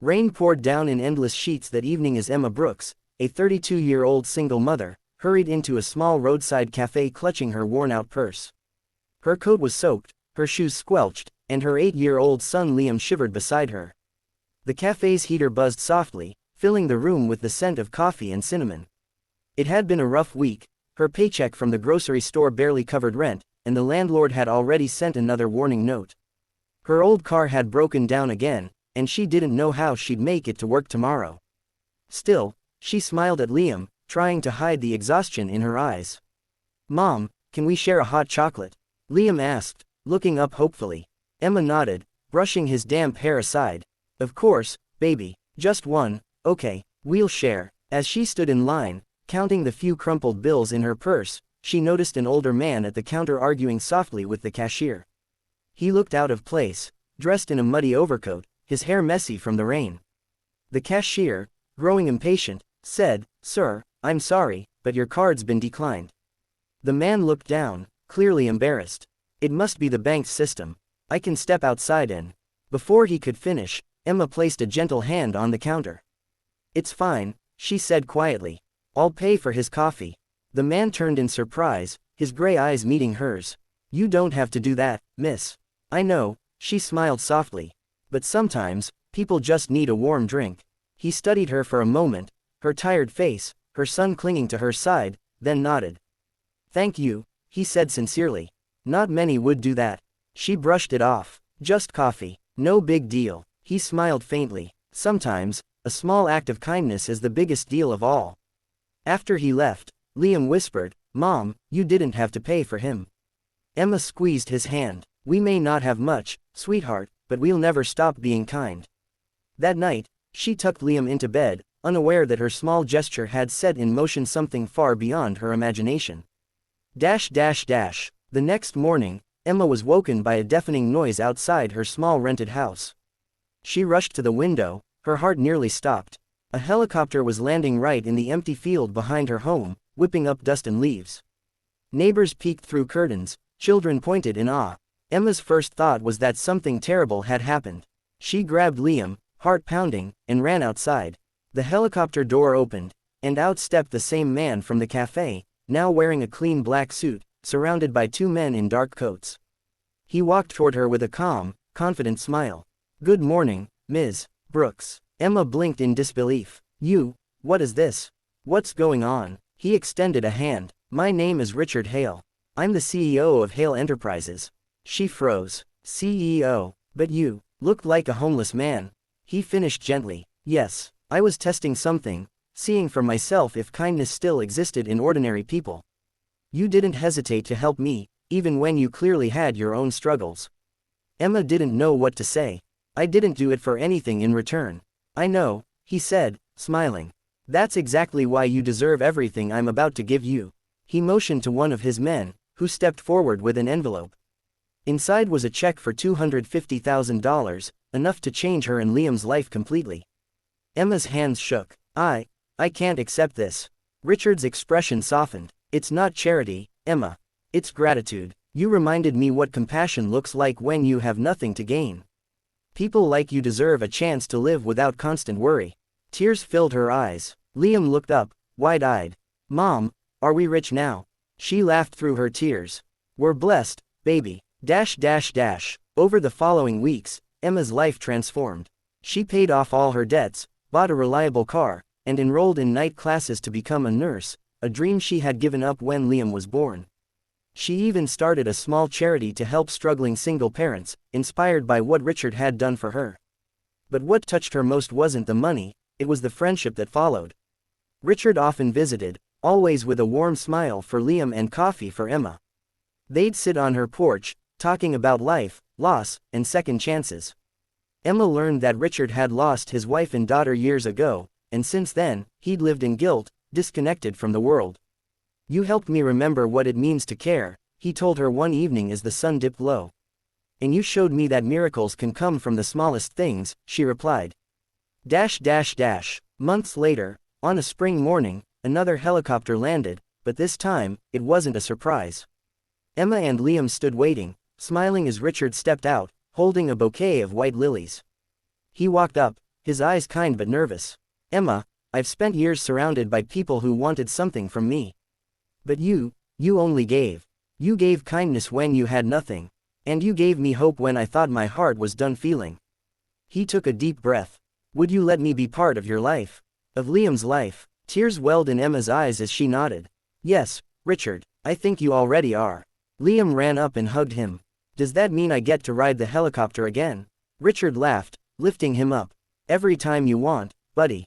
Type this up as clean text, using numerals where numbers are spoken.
Rain poured down in endless sheets that evening as Emma Brooks, a 32-year-old single mother, hurried into a small roadside cafe clutching her worn-out purse. Her coat was soaked, her shoes squelched, and her 8-year-old son Liam shivered beside her. The cafe's heater buzzed softly, filling the room with the scent of coffee and cinnamon. It had been a rough week. Her paycheck from the grocery store barely covered rent, and the landlord had already sent another warning note. Her old car had broken down again, and she didn't know how she'd make it to work tomorrow. Still, she smiled at Liam, trying to hide the exhaustion in her eyes. "Mom, can we share a hot chocolate?" Liam asked, looking up hopefully. Emma nodded, brushing his damp hair aside. "Of course, baby, just one, okay, we'll share." As she stood in line, counting the few crumpled bills in her purse, she noticed an older man at the counter arguing softly with the cashier. He looked out of place, dressed in a muddy overcoat, his hair messy from the rain. The cashier, growing impatient, said, "Sir, I'm sorry, but your card's been declined." The man looked down, clearly embarrassed. "It must be the bank's system. I can step outside and—" Before he could finish, Emma placed a gentle hand on the counter. "It's fine," she said quietly. "I'll pay for his coffee." The man turned in surprise, his gray eyes meeting hers. "You don't have to do that, miss." "I know," she smiled softly. "But sometimes, people just need a warm drink." He studied her for a moment, her tired face, her son clinging to her side, then nodded. "Thank you," he said sincerely. "Not many would do that." She brushed it off. "Just coffee. No big deal." He smiled faintly. Sometimes, a small act of kindness is the biggest deal of all. After he left, Liam whispered, "Mom, you didn't have to pay for him." Emma squeezed his hand. "We may not have much, sweetheart, but we'll never stop being kind." That night, she tucked Liam into bed, unaware that her small gesture had set in motion something far beyond her imagination. The next morning, Emma was woken by a deafening noise outside her small rented house. She rushed to the window, her heart nearly stopped. A helicopter was landing right in the empty field behind her home, whipping up dust and leaves. Neighbors peeked through curtains, children pointed in awe. Emma's first thought was that something terrible had happened. She grabbed Liam, heart pounding, and ran outside. The helicopter door opened, and out stepped the same man from the cafe, now wearing a clean black suit, surrounded by two men in dark coats. He walked toward her with a calm, confident smile. "Good morning, Ms. Brooks." Emma blinked in disbelief. What is this? What's going on?" He extended a hand. "My name is Richard Hale. I'm the CEO of Hale Enterprises." She froze. "CEO? But you looked like a homeless man." He finished gently. "Yes, I was testing something, seeing for myself if kindness still existed in ordinary people. You didn't hesitate to help me, even when you clearly had your own struggles." Emma didn't know what to say. "I didn't do it for anything in return." "I know," he said, smiling. "That's exactly why you deserve everything I'm about to give you." He motioned to one of his men, who stepped forward with an envelope. Inside was a check for $250,000, enough to change her and Liam's life completely. Emma's hands shook. I can't accept this." Richard's expression softened. "It's not charity, Emma. It's gratitude. You reminded me what compassion looks like when you have nothing to gain. People like you deserve a chance to live without constant worry." Tears filled her eyes. Liam looked up, wide-eyed. "Mom, are we rich now?" She laughed through her tears. "We're blessed, baby." Over the following weeks, Emma's life transformed. She paid off all her debts, bought a reliable car, and enrolled in night classes to become a nurse, a dream she had given up when Liam was born. She even started a small charity to help struggling single parents, inspired by what Richard had done for her. But what touched her most wasn't the money, it was the friendship that followed. Richard often visited, always with a warm smile for Liam and coffee for Emma. They'd sit on her porch, talking about life, loss, and second chances. Emma learned that Richard had lost his wife and daughter years ago, and since then, he'd lived in guilt, disconnected from the world. "You helped me remember what it means to care," he told her one evening as the sun dipped low. "And you showed me that miracles can come from the smallest things," she replied. Months later, on a spring morning, another helicopter landed, but this time, it wasn't a surprise. Emma and Liam stood waiting, smiling as Richard stepped out, holding a bouquet of white lilies. He walked up, his eyes kind but nervous. Emma, I've spent years surrounded by people who wanted something from me. But you only gave. You gave kindness when you had nothing. And you gave me hope when I thought my heart was done feeling. He took a deep breath. Would you let me be part of your life? Of Liam's life? Tears welled in Emma's eyes as she nodded. Yes, Richard, I think you already are. Liam ran up and hugged him. Does that mean I get to ride the helicopter again? Richard laughed, lifting him up. Every time you want, buddy.